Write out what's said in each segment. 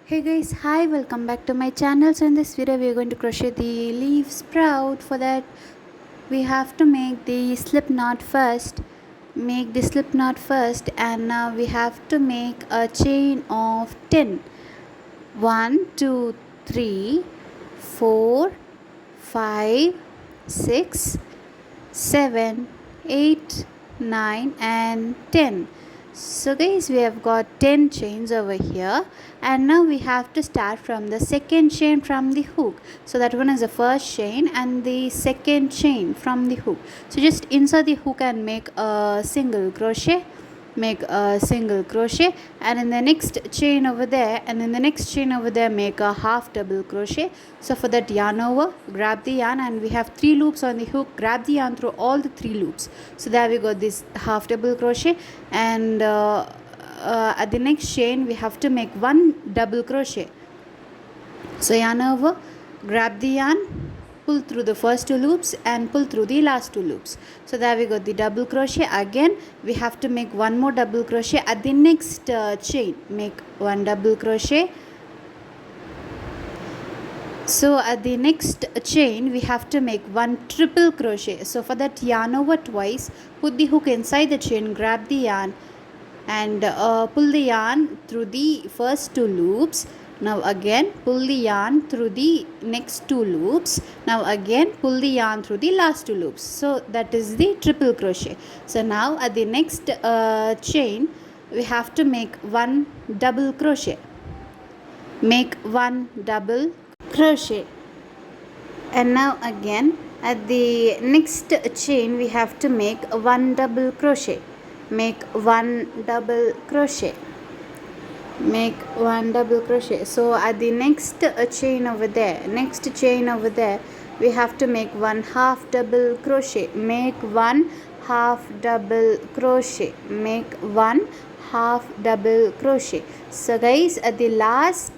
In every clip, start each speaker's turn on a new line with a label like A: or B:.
A: Hey guys, hi, welcome back to my channel. So in this video we are going to crochet the leaf sprout. For that we have to make the slip knot first. Make the slip knot first, and now we have to make a chain of 10. 1 2 3 4 5 6 7 8 9 and 10. So guys, we have got 10 chains over here, and now we have to start from the second chain from the hook. So that one is the first chain and the second chain from the hook. So just insert the hook and make a single crochet, and in the next chain over there, and in the next chain over there make a half double crochet. So for that, yarn over, grab the yarn, and we have 3 loops on the hook. Grab the yarn through all the 3 loops. So there we got this half double crochet, and at the next chain we have to make 1 double crochet. So yarn over, grab the yarn, pull through the first 2 loops and pull through the last 2 loops. So there we got the double crochet. Again we have to make 1 more double crochet at the next chain. Make 1 double crochet. So at the next chain we have to make 1 triple crochet. So for that, yarn over twice, put the hook inside the chain, grab the yarn, and pull the yarn through the first 2 loops. Now again pull the yarn through the next 2 loops. Now again pull the yarn through the last 2 loops. So that is the triple crochet. So now at the next chain we have to make 1 double crochet. Make 1 double crochet. And now again at the next chain we have to make 1 double crochet. Make 1 double crochet. Make 1 double crochet. So at the next chain over there, we have to make 1 half double crochet. Make 1 half double crochet. Make 1 half double crochet. So guys, at the last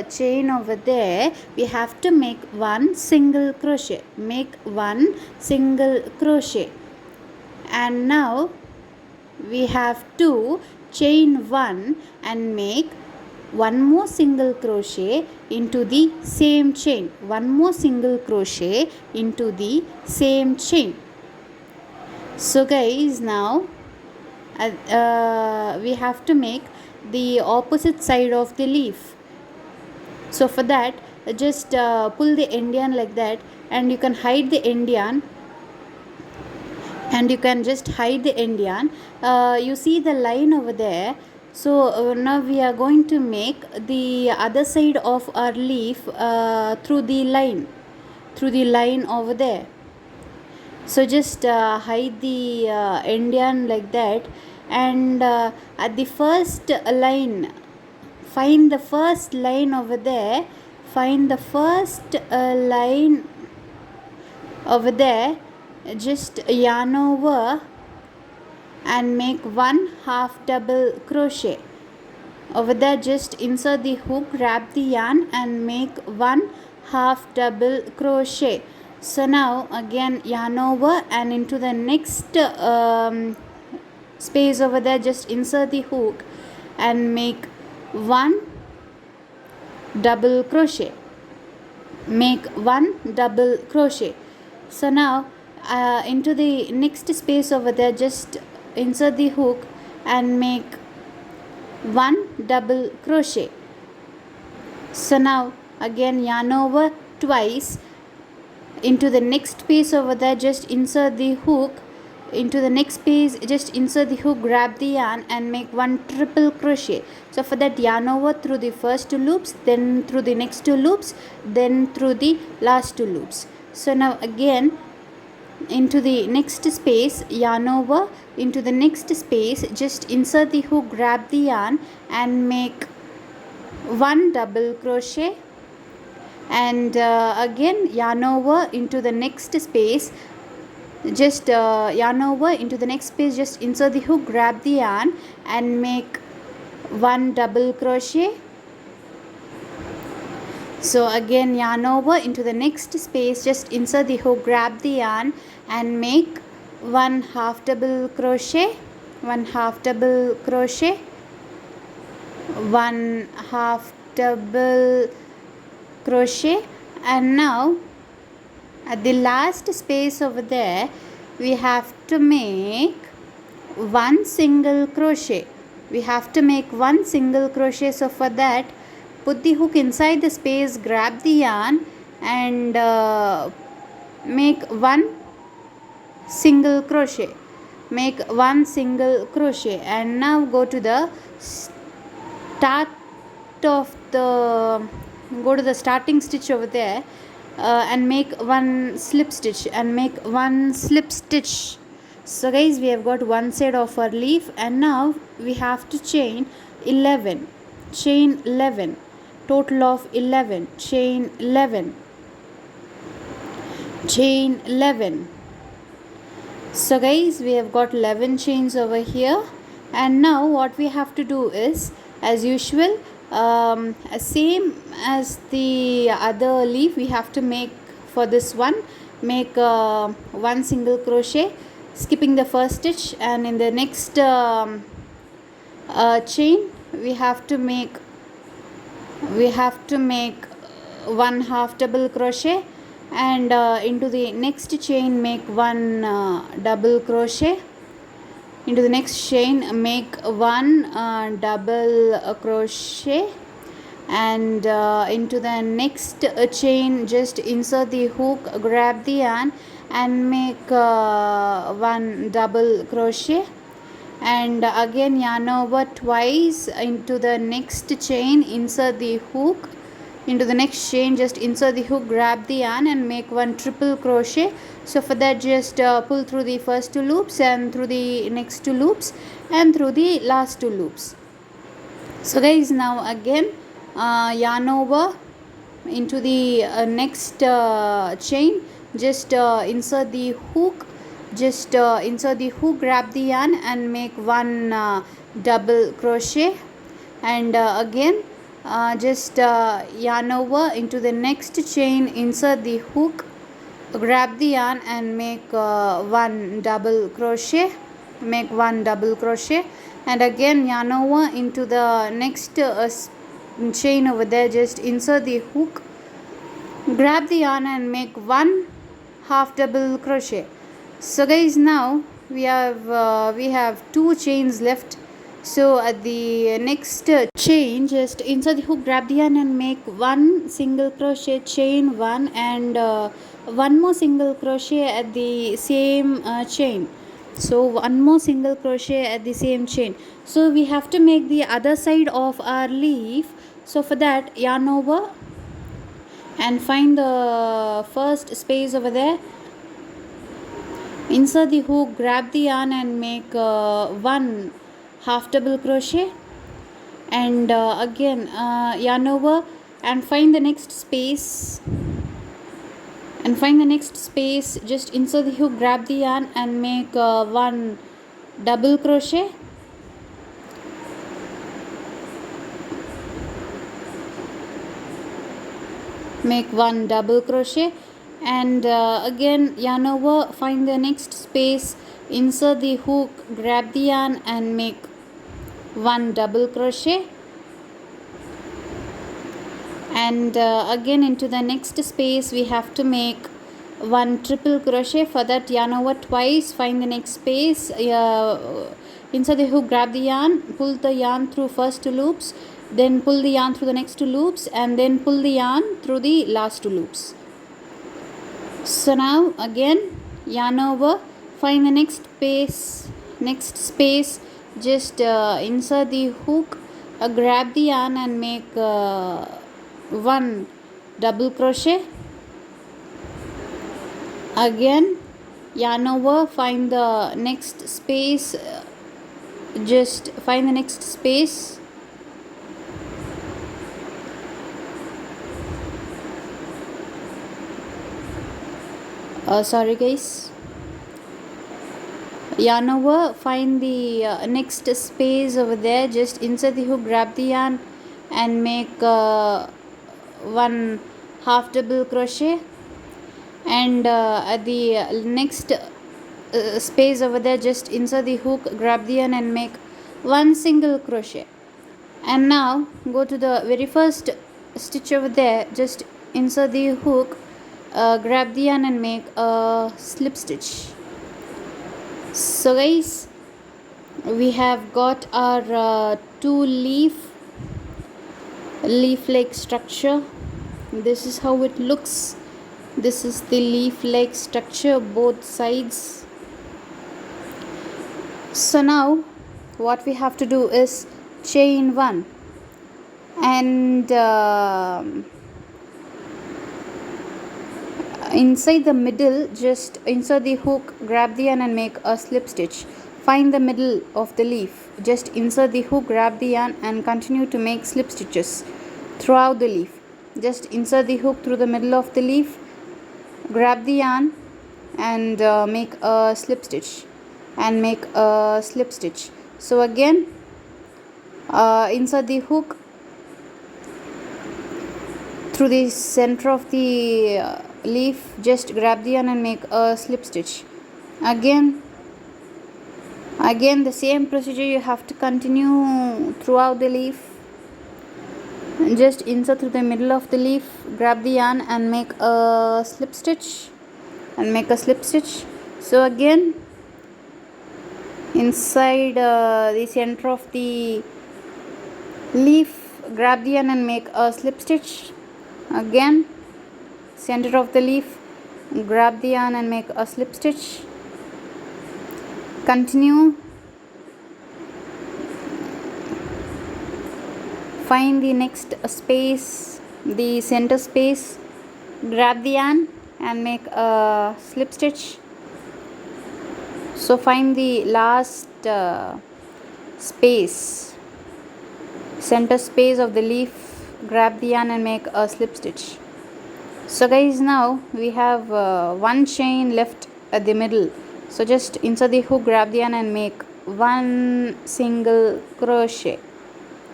A: chain over there we have to make 1 single crochet. Make 1 single crochet. And now we have to chain 1 and make 1 more single crochet into the same chain. 1 more single crochet into the same chain. So guys, now we have to make the opposite side of the leaf. So for that, just pull the end yarn like that, and you can hide the end yarn, and you can just hide the end yarn. You see the line over there. So now we are going to make the other side of our leaf through the line over there. So just hide the end yarn like that, and at the first line, find the first line over there. Just yarn over and make 1 half double crochet. Over there just insert the hook, grab the yarn and make 1 half double crochet. So now again yarn over, and into the next space over there just insert the hook and make 1 double crochet. Make 1 double crochet. So now into the next space over there just insert the hook and make 1 double crochet. So now again yarn over twice. Into the next space over there just insert the hook. Into the next space just insert the hook, grab the yarn and make 1 triple crochet. So for that, yarn over through the first 2 loops, then through the next 2 loops, then through the last 2 loops. So now again into the next space, yarn over, into the next space just insert the hook, grab the yarn and make 1 double crochet, and again yarn over into the next space. Just yarn over into the next space, just insert the hook, grab the yarn and make 1 double crochet. So again yarn over into the next space, just insert the hook, grab the yarn and make 1 half double crochet. 1 half double crochet. 1 half double crochet, and now at the last space over there we have to make one single crochet. We have to make one single crochet. So for that, put the hook inside the space, grab the yarn, and make one single crochet. Make one single crochet, and now go to the start of the starting stitch over there, and make one slip stitch, So guys, we have got one side of our leaf, and now we have to chain 11, total of 11, chain 11. So guys, we have got 11 chains over here, and now what we have to do is, as usual, same as the other leaf, we have to make for this one, make one single crochet, skipping the first stitch, and in the next chain we have to make one half double crochet, and into the next chain make one double crochet, into the next chain make one double crochet, and into the next chain just insert the hook, grab the yarn, and make one double crochet, and again yarn over twice, into the next chain insert the hook, into the next chain just insert the hook, grab the yarn, and make one triple crochet. So for that, just pull through the first 2 loops, and through the next 2 loops, and through the last 2 loops. So guys, now again yarn over into the next chain, just insert the hook, grab the yarn, and make one double crochet, and again just yarn over into the next chain, insert the hook, grab the yarn, and make one double crochet, and again yarn over into the next chain over there, just insert the hook, grab the yarn, and make one half double crochet. So guys, now we have 2 chains left. So at the next chain, just insert the hook, grab the yarn, and make one single crochet, chain 1, and one more single crochet at the same chain. So one more single crochet at the same chain. So we have to make the other side of our leaf. So for that, yarn over and find the first space over there, insert the hook, grab the yarn, and make one half double crochet, and again yarn over and find the next space, just insert the hook, grab the yarn, and make one double crochet, and again yarn over, find the next space, insert the hook, grab the yarn, and make one double crochet, and again into the next space we have to make one triple crochet. For that, yarn over twice, find the next space, insert the hook, grab the yarn, pull the yarn through first 2 loops, then pull the yarn through the next 2 loops, and then pull the yarn through the last 2 loops. So now again yarn over, find the next space, just insert the hook, grab the yarn, and make one double crochet, again yarn over, find the next space, just find the next space, sorry guys, yarn over, find the next space over there, just insert the hook, grab the yarn, and make one half double crochet, and at the next space over there, just insert the hook, grab the yarn, and make one single crochet. And now go to the very first stitch over there, just insert the hook, grab the yarn and make a slip stitch. So guys, we have got our two leaf like structure. This is how it looks. This is the leaf like structure, both sides. So now what we have to do is chain one, and inside the middle just insert the hook, grab the yarn and make a slip stitch. Find the middle of the leaf, just insert the hook, grab the yarn and continue to make slip stitches throughout the leaf. Just insert the hook through the middle of the leaf, grab the yarn and make a slip stitch and make a slip stitch. So again insert the hook through the center of the leaf, just grab the yarn and make a slip stitch. Again the same procedure you have to continue throughout the leaf. Just insert through the middle of the leaf, grab the yarn and make a slip stitch and make a slip stitch. So again inside the center of the leaf, grab the yarn and make a slip stitch. Again center of the leaf, grab the yarn and make a slip stitch. Continue, find the next space, the center space, grab the yarn and make a slip stitch. So find the last space, center space of the leaf, grab the yarn and make a slip stitch. So guys, now we have one chain left at the middle. So just insert the hook, grab the yarn and make one single crochet.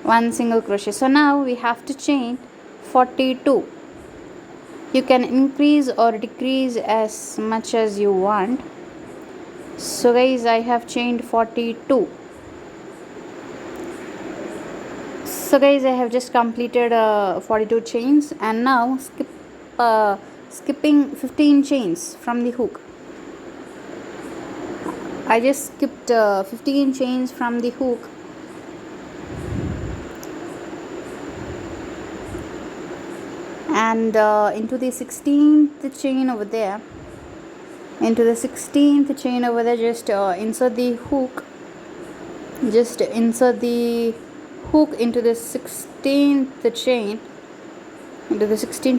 A: So now we have to chain 42. You can increase or decrease as much as you want. So guys, I have chained 42. So guys, I have just completed 42 chains, and now skipping 15 chains from the hook. I just skipped 15 chains from the hook. And into the 16th chain over there, just insert the hook, into the 16th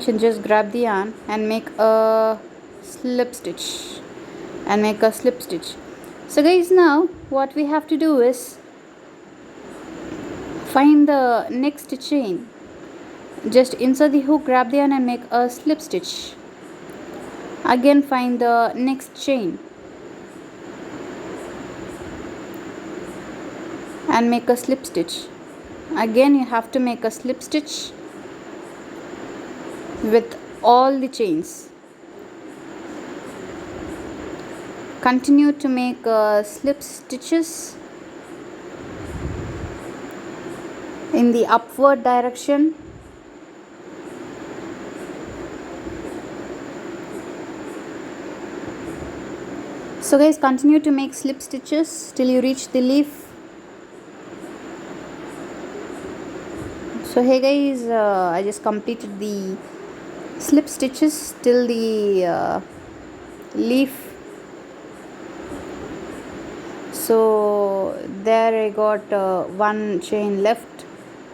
A: chain, just grab the yarn and make a slip stitch So guys, now what we have to do is find the next chain. Just insert the hook, grab the yarn and make a slip stitch. Again find the next chain and make a slip stitch. Again you have to make a slip stitch with all the chains. Continue to make slip stitches in the upward direction. So guys, continue to make slip stitches till you reach the leaf. So hey guys, I just completed the slip stitches till the leaf. So there I got one chain left,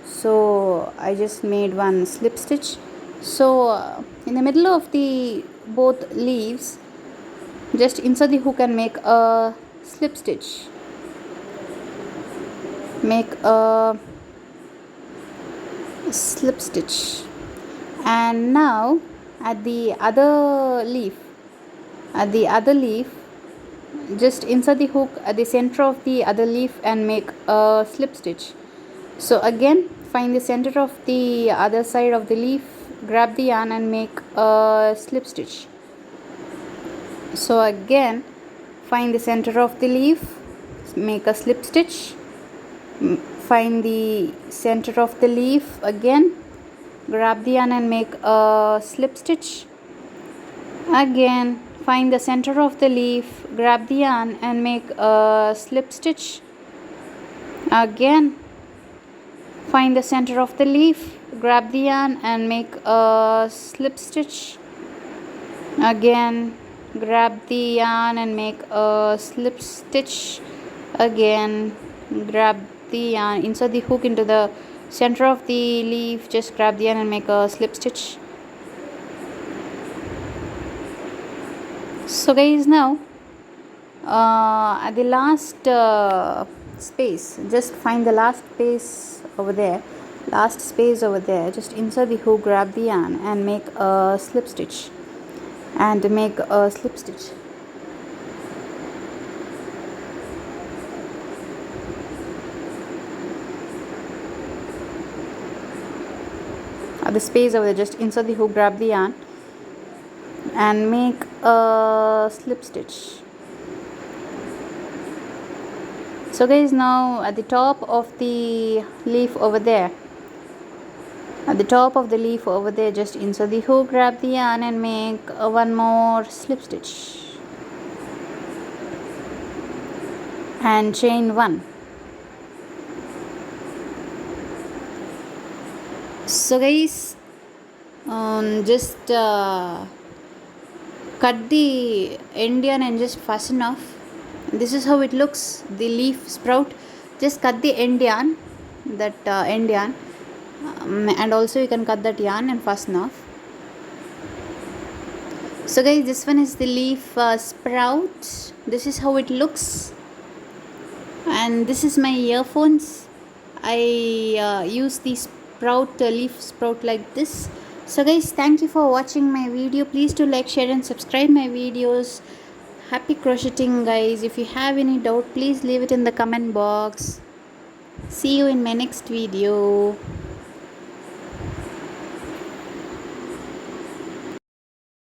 A: so I just made one slip stitch. So in the middle of the both leaves, just insert the hook and make a slip stitch. And now at the other leaf, just insert the hook at the center of the other leaf and make a slip stitch. So again find the center of the other side of the leaf, grab the yarn and make a slip stitch. So again find the center of the leaf, make a slip stitch, find the center of the leaf again, grab the yarn and make a slip stitch. Again find the center of the leaf, grab the yarn and make a slip stitch. Again find the center of the leaf, grab the yarn and make a slip stitch. Again grab the yarn and make a slip stitch. Again grab the yarn, insert the hook into the center of the leaf, just grab the yarn and make a slip stitch. So guys, now at the last space, just find the last space over there, just insert the hook, grab the yarn and make a slip stitch, and make a slip stitch. At the space over there, just insert the hook, grab the yarn and make a slip stitch. So guys, now at the top of the leaf over there, just insert the hook, grab the yarn and make one more slip stitch and chain one. So guys, just cut the end yarn and just fasten off. This is how it looks, the leaf sprout. Just cut the end yarn, and also you can cut that yarn and fasten off. So guys, this one is the leaf sprout. This is how it looks, and this is my earphones. I use the leaf sprout like this. So guys, thank you for watching my video. Please do like, share and subscribe my videos. Happy crocheting guys. If you have any doubt, please leave it in the comment box. See you in my next video.